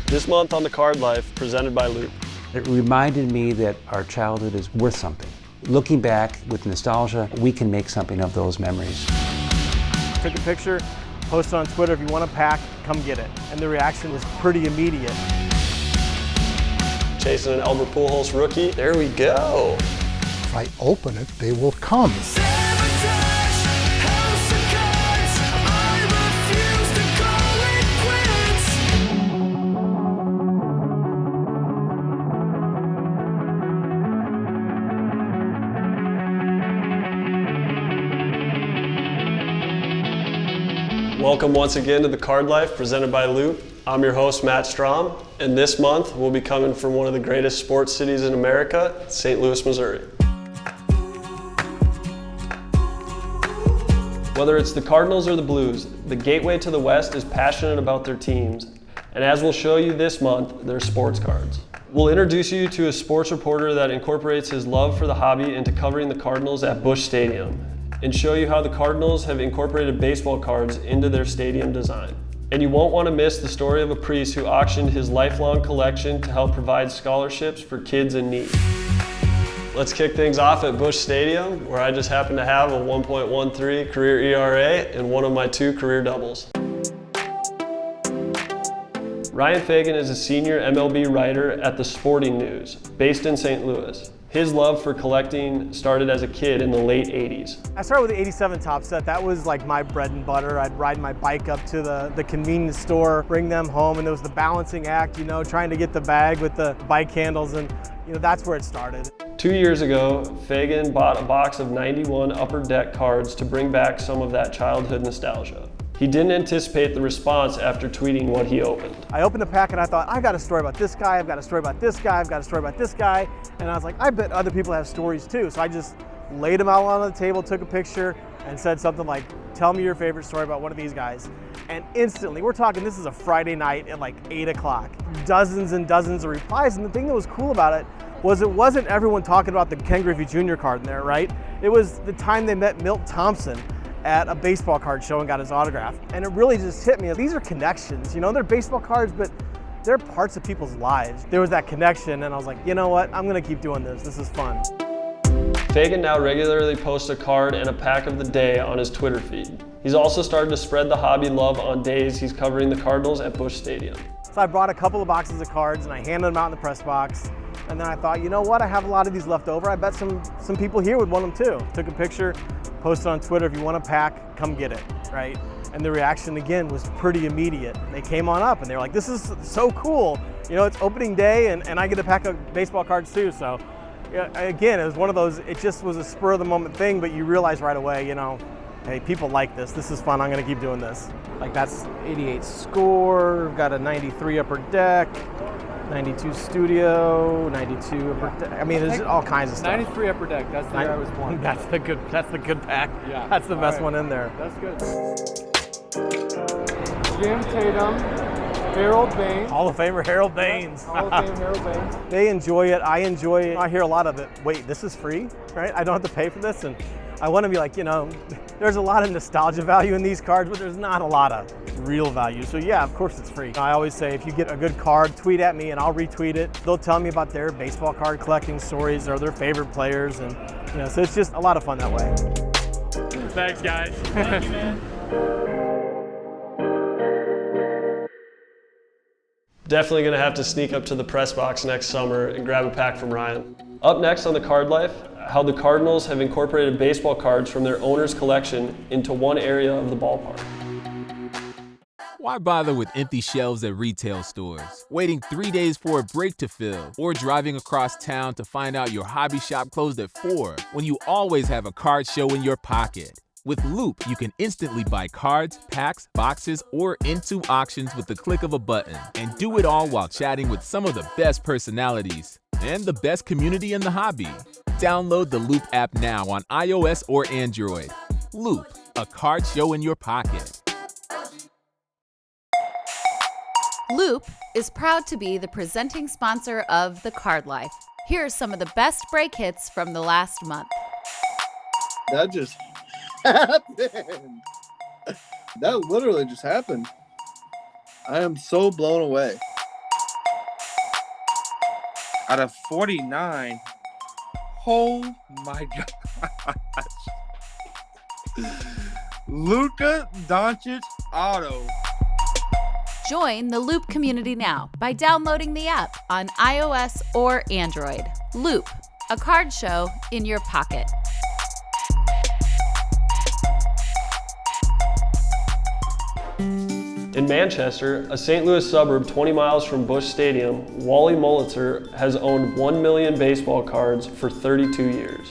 This month on The Card Life, presented by Loupe. It reminded me that our childhood is worth something. Looking back with nostalgia, we can make something of those memories. Took a picture, posted on Twitter, if you want a pack, come get it. And the reaction was pretty immediate. Chasing an Albert Pujols rookie. There we go. If I open it, they will come. Welcome once again to The Card Life, presented by Loupe. I'm your host, Matt Strahm, and this month we'll be coming from one of the greatest sports cities in America, St. Louis, Missouri. Whether it's the Cardinals or the Blues, the Gateway to the West is passionate about their teams, and as we'll show you this month, their sports cards. We'll introduce you to a sports reporter that incorporates his love for the hobby into covering the Cardinals at Busch Stadium, and show you how the Cardinals have incorporated baseball cards into their stadium design. And you won't want to miss the story of a priest who auctioned his lifelong collection to help provide scholarships for kids in need. Let's kick things off at Busch Stadium, where I just happen to have a 1.13 career ERA and one of my 2 career doubles. Ryan Fagan is a senior MLB writer at The Sporting News, based in St. Louis. His love for collecting started as a kid in the late 80s. I started with the 87 Top Set. That was like my bread and butter. I'd ride my bike up to the convenience store, bring them home, and there was the balancing act, trying to get the bag with the bike handles, and that's where it started. 2 years ago, Fagan bought a box of 91 Upper Deck cards to bring back some of that childhood nostalgia. He didn't anticipate the response after tweeting what he opened. I opened the pack and I thought, I've got a story about this guy, I've got a story about this guy, I've got a story about this guy. And I was like, I bet other people have stories too. So I just laid them out on the table, took a picture, and said something like, tell me your favorite story about one of these guys. And instantly, we're talking, this is a Friday night at like 8 o'clock. Dozens and dozens of replies. And the thing that was cool about it wasn't everyone talking about the Ken Griffey Jr. card in there, right? It was the time they met Milt Thompson at a baseball card show and got his autograph. And it really just hit me. These are connections, they're baseball cards, but they're parts of people's lives. There was that connection and I was like, you know what, I'm gonna keep doing this. This is fun. Fagan now regularly posts a card and a pack of the day on his Twitter feed. He's also started to spread the hobby love on days he's covering the Cardinals at Busch Stadium. So I brought a couple of boxes of cards and I handed them out in the press box. And then I thought, you know what, I have a lot of these left over. I bet some people here would want them too. Took a picture, posted on Twitter, if you want a pack, come get it, right? And the reaction again was pretty immediate. They came on up and they were like, this is so cool. It's opening day and I get a pack of baseball cards too. So again, it was one of those, it just was a spur of the moment thing, but you realize right away, hey, people like this. This is fun. I'm going to keep doing this. Like that's 88 score, got a 93 Upper Deck, 92 Studio, 92 Upper Deck. I mean, there's all kinds of stuff. 93 Upper Deck. That's the year I was born. That's the good pack. Yeah. That's the best one in there. That's good. Jim Tatum, Harold Baines. Hall of Famer Harold Baines. Hall of Fame Harold Baines. They enjoy it. I enjoy it. I hear a lot of it. Wait, this is free, right? I don't have to pay for this, and I want to be like, there's a lot of nostalgia value in these cards, but there's not a lot of real value. So yeah, of course it's free. I always say, if you get a good card, tweet at me and I'll retweet it. They'll tell me about their baseball card collecting stories or their favorite players. And so it's just a lot of fun that way. Thanks, guys. Thank you, man. Definitely gonna have to sneak up to the press box next summer and grab a pack from Ryan. Up next on The Card Life, how the Cardinals have incorporated baseball cards from their owner's collection into one area of the ballpark. Why bother with empty shelves at retail stores, waiting 3 days for a break to fill, or driving across town to find out your hobby shop closed at 4 when you always have a card show in your pocket? With Loupe, you can instantly buy cards, packs, boxes, or into auctions with the click of a button, and do it all while chatting with some of the best personalities and the best community in the hobby. Download the Loupe app now on iOS or Android. Loupe, a card show in your pocket. Loupe is proud to be the presenting sponsor of The Card Life. Here are some of the best break hits from the last month. That just happened. That literally just happened. I am so blown away. out of 49. Oh my gosh. Luka Doncic auto. Join the Loupe community now by downloading the app on iOS or Android. Loupe, a card show in your pocket. In Manchester, a St. Louis suburb 20 miles from Busch Stadium, Wally Mullitzer has owned 1 million baseball cards for 32 years.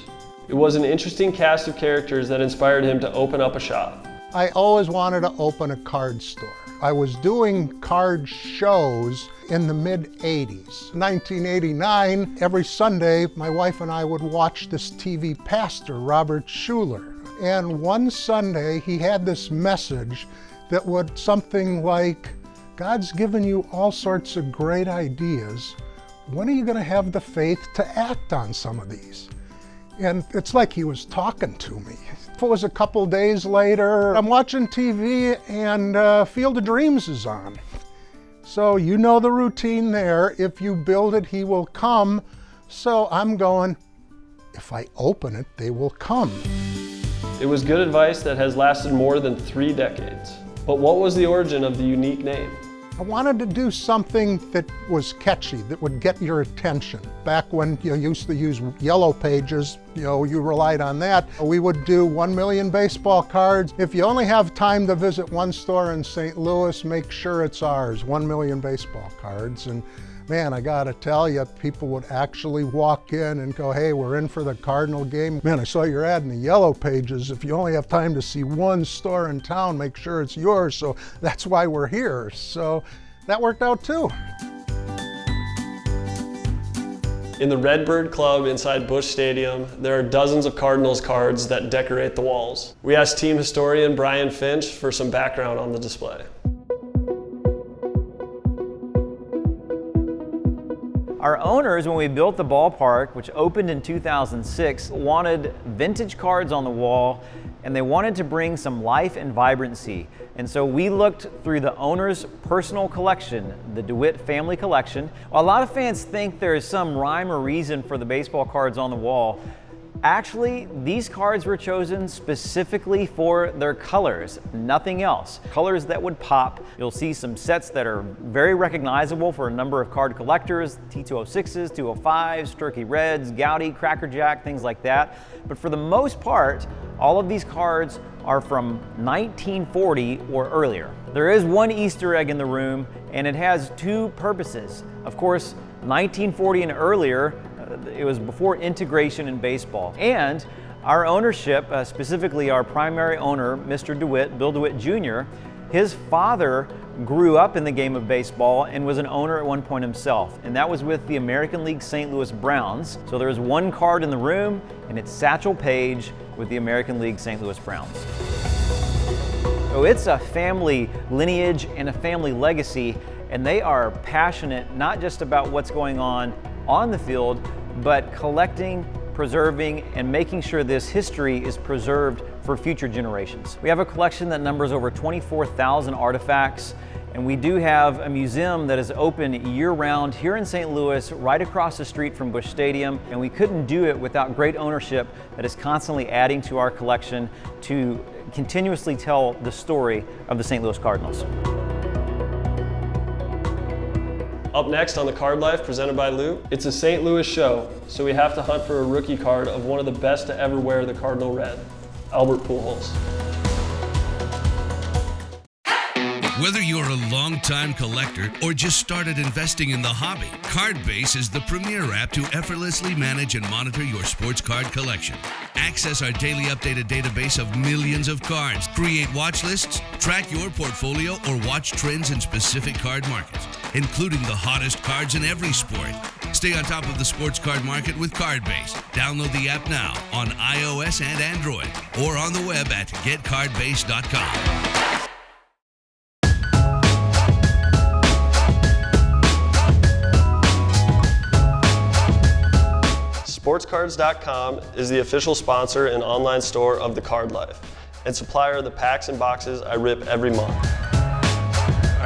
It was an interesting cast of characters that inspired him to open up a shop. I always wanted to open a card store. I was doing card shows in the mid-'80s. 1989, every Sunday, my wife and I would watch this TV pastor, Robert Schuller. And one Sunday, he had this message that would something like, God's given you all sorts of great ideas. When are you going to have the faith to act on some of these? And it's like he was talking to me. It was a couple days later, I'm watching TV and Field of Dreams is on. So you know the routine there. If you build it, he will come. So I'm going, if I open it, they will come. It was good advice that has lasted more than 3 decades. But what was the origin of the unique name? I wanted to do something that was catchy, that would get your attention. Back when you used to use yellow pages, you relied on that. We would do 1 million baseball cards. If you only have time to visit one store in St. Louis, make sure it's ours, 1 million baseball cards. And man, I gotta tell you, people would actually walk in and go, hey, we're in for the Cardinal game. Man, I saw your ad in the yellow pages. If you only have time to see one store in town, make sure it's yours. So that's why we're here. So that worked out too. In the Redbird Club inside Busch Stadium, there are dozens of Cardinals cards that decorate the walls. We asked team historian Brian Finch for some background on the display. Our owners, when we built the ballpark, which opened in 2006, wanted vintage cards on the wall, and they wanted to bring some life and vibrancy. And so we looked through the owner's personal collection, the DeWitt family collection. A lot of fans think there is some rhyme or reason for the baseball cards on the wall. Actually, these cards were chosen specifically for their colors, nothing else. Colors that would pop. You'll see some sets that are very recognizable for a number of card collectors, T206s, 205s, Turkey Reds, Gouty, Cracker Jack, things like that. But for the most part, all of these cards are from 1940 or earlier. There is one Easter egg in the room, and it has 2 purposes. Of course, 1940 and earlier, it was before integration in baseball. And our ownership, specifically our primary owner, Mr. DeWitt, Bill DeWitt Jr., his father grew up in the game of baseball and was an owner at one point himself. And that was with the American League St. Louis Browns. So there's one card in the room, and it's Satchel Paige with the American League St. Louis Browns. So it's a family lineage and a family legacy, and they are passionate not just about what's going on the field, but collecting, preserving, and making sure this history is preserved for future generations. We have a collection that numbers over 24,000 artifacts, and we do have a museum that is open year-round here in St. Louis, right across the street from Busch Stadium, and we couldn't do it without great ownership that is constantly adding to our collection to continuously tell the story of the St. Louis Cardinals. Up next on the Card Life presented by Loupe, it's a St. Louis show, so we have to hunt for a rookie card of one of the best to ever wear the Cardinal red, Albert Pujols. Whether you're a longtime collector or just started investing in the hobby, Cardbase is the premier app to effortlessly manage and monitor your sports card collection. Access our daily updated database of millions of cards, create watch lists, track your portfolio, or watch trends in specific card markets, including the hottest cards in every sport. Stay on top of the sports card market with Cardbase. Download the app now on iOS and Android or on the web at getcardbase.com. SportsCards.com is the official sponsor and online store of the Card Life and supplier of the packs and boxes I rip every month.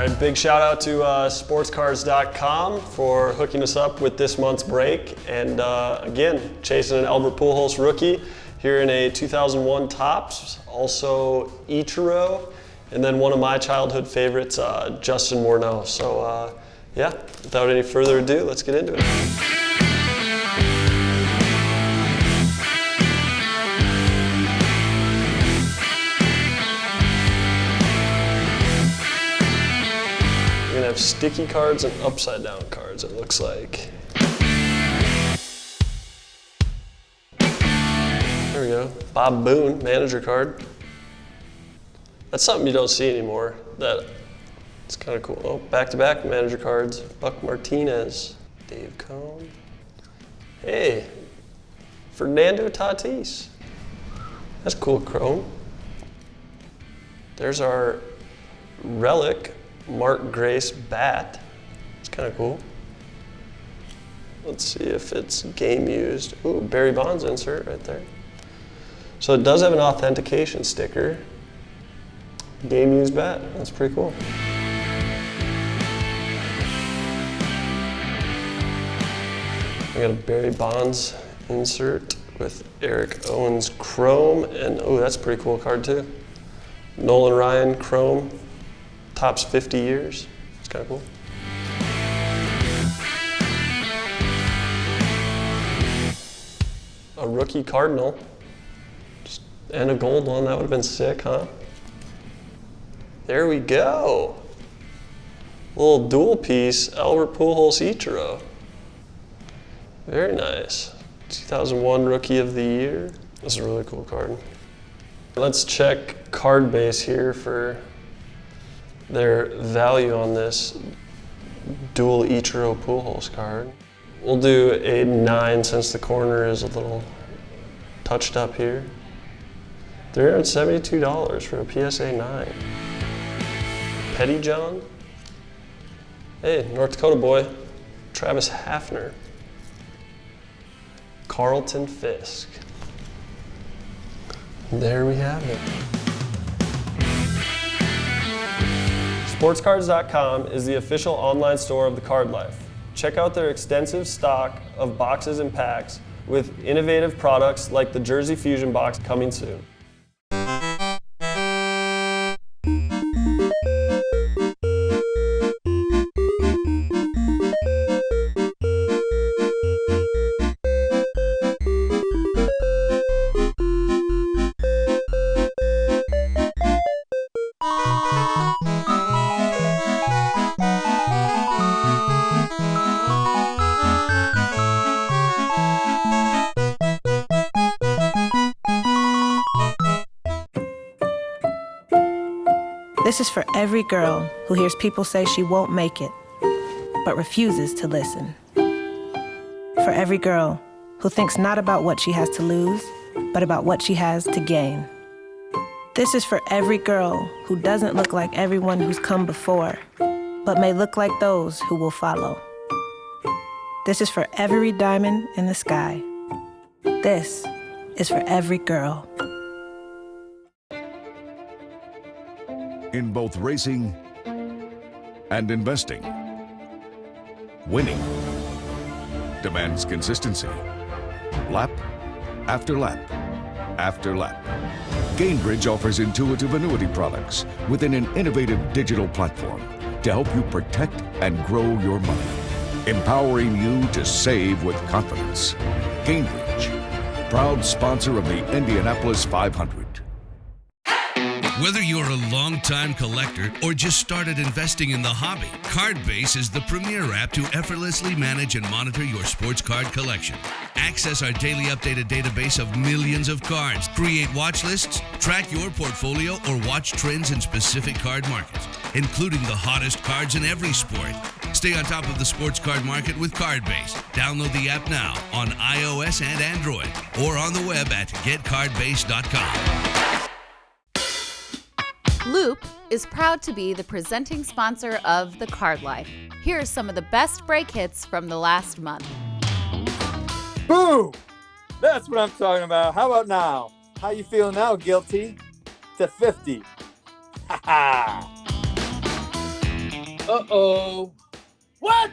right, big shout out to sportscards.com for hooking us up with this month's break. And again, chasing an Albert Pujols rookie here in a 2001 Topps, also Ichiro, and then one of my childhood favorites, Justin Morneau. So yeah, without any further ado, let's get into it. We're gonna have sticky cards and upside down cards, it looks like. There we go. Bob Boone, manager card. That's something you don't see anymore. It's kind of cool. Oh, back-to-back manager cards. Buck Martinez, Dave Cone. Hey, Fernando Tatis. That's cool chrome. There's our relic, Mark Grace bat. It's kind of cool. Let's see if it's game used. Ooh, Barry Bonds insert right there. So it does have an authentication sticker. Game used bat, that's pretty cool. I got a Barry Bonds insert with Eric Owens chrome, and oh, that's a pretty cool card too. Nolan Ryan chrome, Topps 50 years. It's kind of cool. A rookie Cardinal, and a gold one. That would have been sick, huh? There we go. Little dual piece, Albert Pujols Ichiro. Very nice. 2001 Rookie of the Year. This is a really cool card. Let's check card base here for their value on this dual Ichiro Pujols card. We'll do a 9 since the corner is a little touched up here. $372 for a PSA 9. Petty John. Hey, North Dakota boy. Travis Hafner. Carlton Fisk. There we have it. Sportscards.com is the official online store of the Card Life. Check out their extensive stock of boxes and packs with innovative products like the Jersey Fusion box coming soon. This is for every girl who hears people say she won't make it, but refuses to listen. For every girl who thinks not about what she has to lose, but about what she has to gain. This is for every girl who doesn't look like everyone who's come before, but may look like those who will follow. This is for every diamond in the sky. This is for every girl. In both racing and investing, winning demands consistency. Lap after lap after lap. Gainbridge offers intuitive annuity products within an innovative digital platform to help you protect and grow your money, empowering you to save with confidence. Gainbridge, proud sponsor of the Indianapolis 500. Whether you're a long-time collector or just started investing in the hobby, Cardbase is the premier app to effortlessly manage and monitor your sports card collection. Access our daily updated database of millions of cards, create watch lists, track your portfolio, or watch trends in specific card markets, including the hottest cards in every sport. Stay on top of the sports card market with Cardbase. Download the app now on iOS and Android or on the web at getcardbase.com. Loupe is proud to be the presenting sponsor of The Card Life. Here are some of the best break hits from the last month. Boom! That's what I'm talking about. How about now? How you feeling now, Guilty? To 50. Ha ha! Uh-oh. What?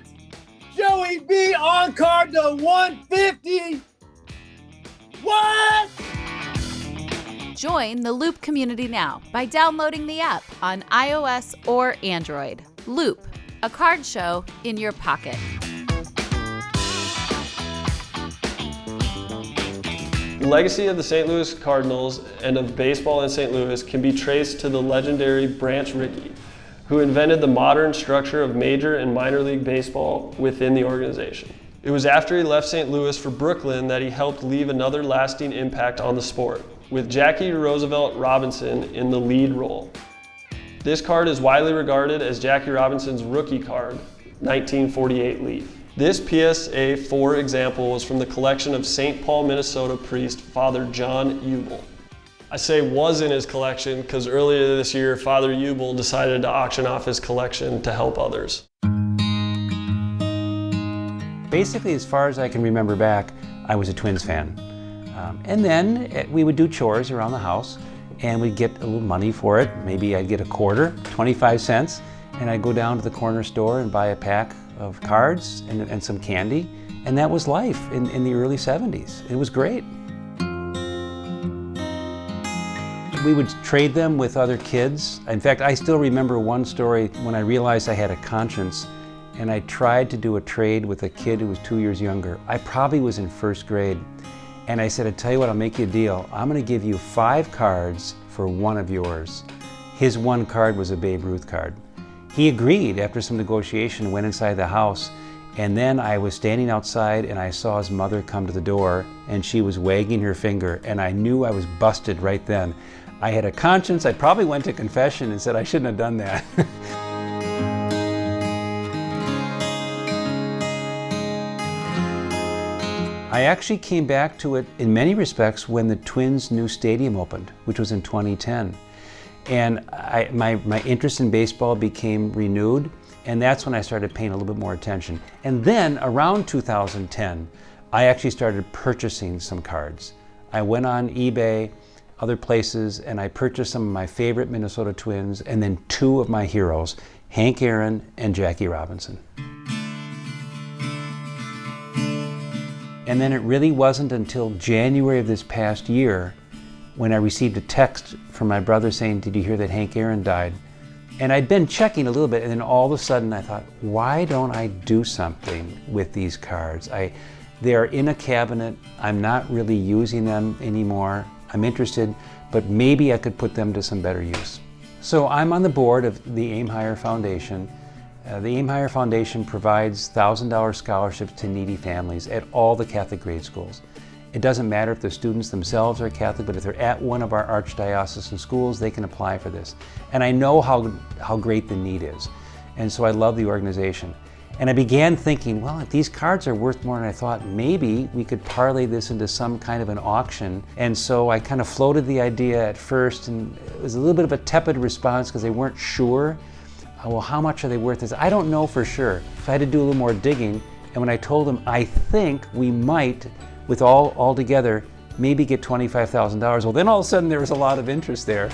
Joey B on card to 150? What? Join the Loupe community now by downloading the app on iOS or Android. Loupe, a card show in your pocket. The legacy of the St. Louis Cardinals and of baseball in St. Louis can be traced to the legendary Branch Rickey, who invented the modern structure of major and minor league baseball within the organization. It was after he left St. Louis for Brooklyn that he helped leave another lasting impact on the sport, with Jackie Roosevelt Robinson in the lead role. This card is widely regarded as Jackie Robinson's rookie card, 1948 Leaf. This PSA 4 example was from the collection of St. Paul, Minnesota priest Father John Ubel. I say was in his collection because earlier this year, Father Ubel decided to auction off his collection to help others. Basically, as far as I can remember back, I was a Twins fan. And then we would do chores around the house and we'd get a little money for it. Maybe I'd get a quarter, 25 cents, and I'd go down to the corner store and buy a pack of cards and some candy. And that was life in the early 70s. It was great. We would trade them with other kids. In fact, I still remember one story when I realized I had a conscience and I tried to do a trade with a kid who was 2 years younger. I probably was in first grade. And I said, I tell you what, I'll make you a deal. I'm gonna give you 5 cards for one of yours. His one card was a Babe Ruth card. He agreed after some negotiation, went inside the house, and then I was standing outside and I saw his mother come to the door and she was wagging her finger and I knew I was busted right then. I had a conscience. I probably went to confession and said I shouldn't have done that. I actually came back to it in many respects when the Twins' new stadium opened, which was in 2010. And my interest in baseball became renewed, and that's when I started paying a little bit more attention. And then around 2010, I actually started purchasing some cards. I went on eBay, other places, and I purchased some of my favorite Minnesota Twins and then 2 of my heroes, Hank Aaron and Jackie Robinson. And then it really wasn't until January of this past year when I received a text from my brother saying, did you hear that Hank Aaron died? And I'd been checking a little bit, and then all of a sudden I thought, why don't I do something with these cards? They're in a cabinet. I'm not really using them anymore. I'm interested, but maybe I could put them to some better use. So I'm on the board of the Aim Higher Foundation. The Aim Higher Foundation provides $1,000 scholarships to needy families at all the Catholic grade schools. It doesn't matter if the students themselves are Catholic, but if they're at one of our archdiocesan schools, they can apply for this. And I know how great the need is. And so I love the organization. And I began thinking, well, if these cards are worth more than I thought, maybe we could parlay this into some kind of an auction. And so I kind of floated the idea at first, and it was a little bit of a tepid response because they weren't sure. Well, how much are they worth? I don't know for sure. So I had to do a little more digging. And when I told them, I think we might, with all together, maybe get $25,000. Well, then all of a sudden there was a lot of interest there.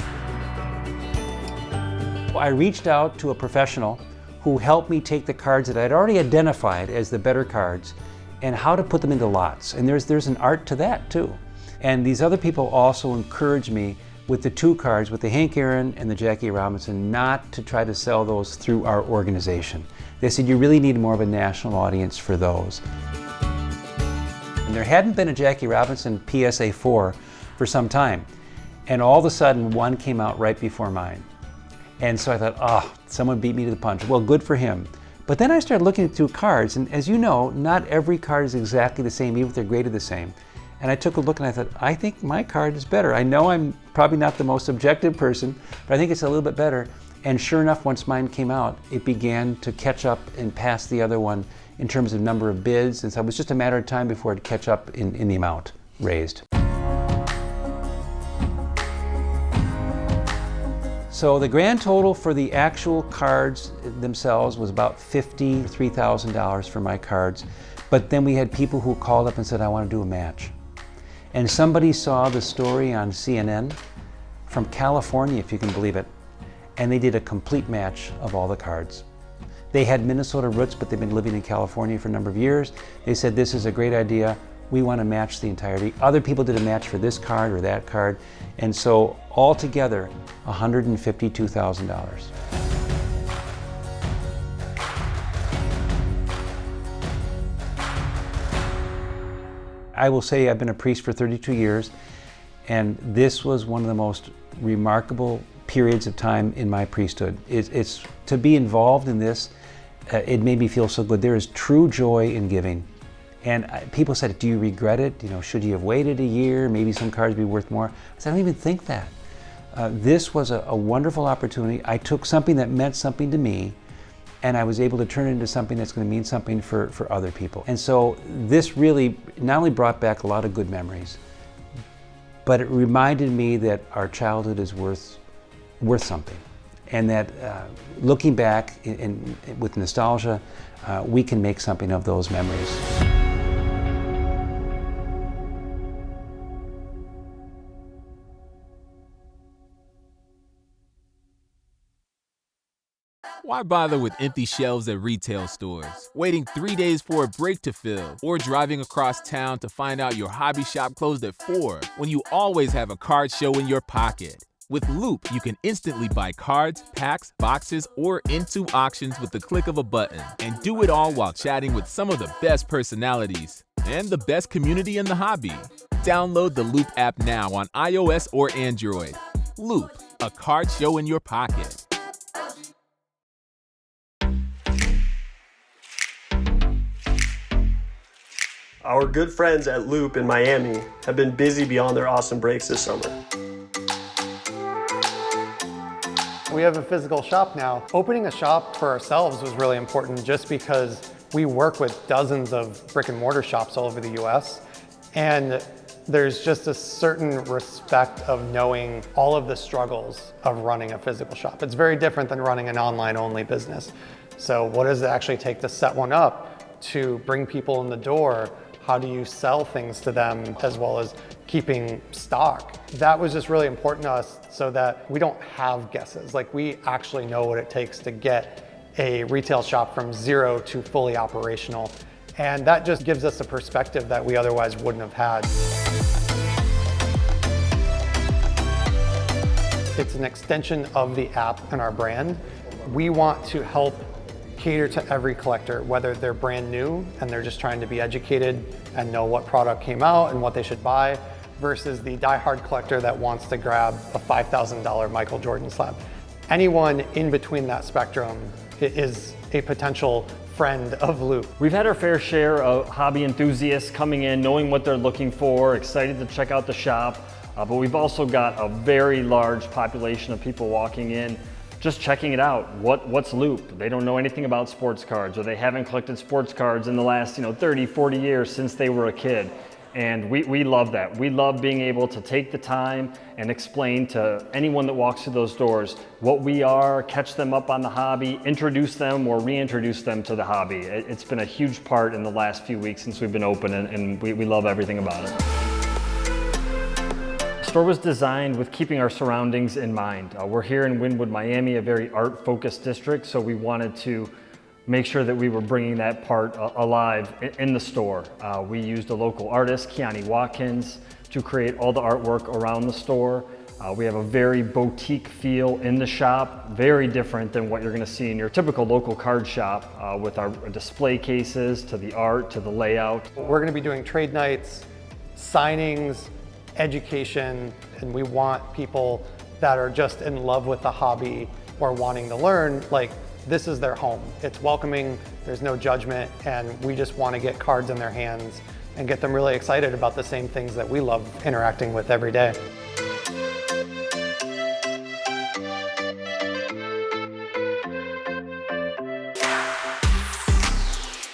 I reached out to a professional who helped me take the cards that I'd already identified as the better cards and how to put them into lots. And there's an art to that too. And these other people also encouraged me with the 2 cards, with the Hank Aaron and the Jackie Robinson, not to try to sell those through our organization. They said you really need more of a national audience for those. And there hadn't been a Jackie Robinson PSA 4 for some time. And all of a sudden, one came out right before mine. And so I thought, someone beat me to the punch. Well, good for him. But then I started looking through cards, and as you know, not every card is exactly the same, even if they're graded the same. And I took a look and I thought, I think my card is better. I know I'm probably not the most objective person, but I think it's a little bit better. And sure enough, once mine came out, it began to catch up and pass the other one in terms of number of bids. And so it was just a matter of time before it'd catch up in the amount raised. So the grand total for the actual cards themselves was about $53,000 for my cards. But then we had people who called up and said, I want to do a match. And somebody saw the story on CNN from California, if you can believe it, and they did a complete match of all the cards. They had Minnesota roots, but they've been living in California for a number of years. They said, this is a great idea. We want to match the entirety. Other people did a match for this card or that card. And so altogether, $152,000. I will say I've been a priest for 32 years, and this was one of the most remarkable periods of time in my priesthood. It's to be involved in this, it made me feel so good. There is true joy in giving. And people said, do you regret it? You know, should you have waited a year? Maybe some cards would be worth more. I said, I don't even think that. This was a wonderful opportunity. I took something that meant something to me, and I was able to turn it into something that's going to mean something for other people. And so this really not only brought back a lot of good memories, but it reminded me that our childhood is worth something. And that looking back with nostalgia, we can make something of those memories. Why bother with empty shelves at retail stores, waiting 3 days for a break to fill, or driving across town to find out your hobby shop closed at 4 when you always have a card show in your pocket? With Loupe, you can instantly buy cards, packs, boxes, or into auctions with the click of a button, and do it all while chatting with some of the best personalities and the best community in the hobby. Download the Loupe app now on iOS or Android. Loupe, a card show in your pocket. Our good friends at Loupe in Miami have been busy beyond their awesome breaks this summer. We have a physical shop now. Opening a shop for ourselves was really important just because we work with dozens of brick and mortar shops all over the US. And there's just a certain respect of knowing all of the struggles of running a physical shop. It's very different than running an online only business. So what does it actually take to set one up, to bring people in the door? How do you sell things to them, as well as keeping stock? That was just really important to us so that we don't have guesses. Like, we actually know what it takes to get a retail shop from zero to fully operational. And that just gives us a perspective that we otherwise wouldn't have had. It's an extension of the app and our brand. We want to help cater to every collector, whether they're brand new and they're just trying to be educated and know what product came out and what they should buy, versus the diehard collector that wants to grab a $5,000 Michael Jordan slab. Anyone in between that spectrum is a potential friend of Loupe. We've had our fair share of hobby enthusiasts coming in, knowing what they're looking for, excited to check out the shop, but we've also got a very large population of people walking in just checking it out. What's Loupe? They don't know anything about sports cards, or they haven't collected sports cards in the last 30, 40 years since they were a kid. And we love that. We love being able to take the time and explain to anyone that walks through those doors what we are, catch them up on the hobby, introduce them or reintroduce them to the hobby. It's been a huge part in the last few weeks since we've been open, and we love everything about it. The store was designed with keeping our surroundings in mind. We're here in Wynwood, Miami, a very art-focused district, so we wanted to make sure that we were bringing that part alive in the store. We used a local artist, Keani Watkins, to create all the artwork around the store. We have a very boutique feel in the shop, very different than what you're gonna see in your typical local card shop, with our display cases, to the art, to the layout. We're gonna be doing trade nights, signings, education, and we want people that are just in love with the hobby or wanting to learn, like, this is their home. It's welcoming, there's no judgment, and we just want to get cards in their hands and get them really excited about the same things that we love interacting with every day.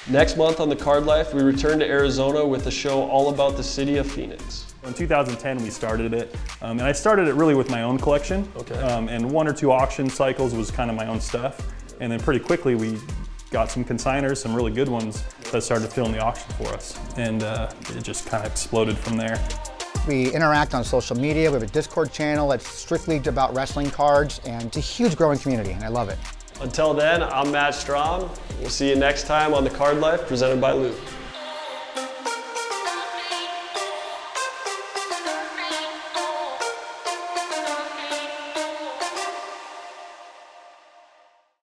Next month on The Card Life, we return to Arizona with a show all about the city of Phoenix. In 2010, we started it, and I started it really with my own collection. Okay. And 1 or 2 auction cycles was kind of my own stuff. And then pretty quickly, we got some consigners, some really good ones, that started filling the auction for us. And it just kind of exploded from there. We interact on social media. We have a Discord channel that's strictly about wrestling cards, and it's a huge growing community, and I love it. Until then, I'm Matt Strahm. We'll see you next time on The Card Life presented by Loupe.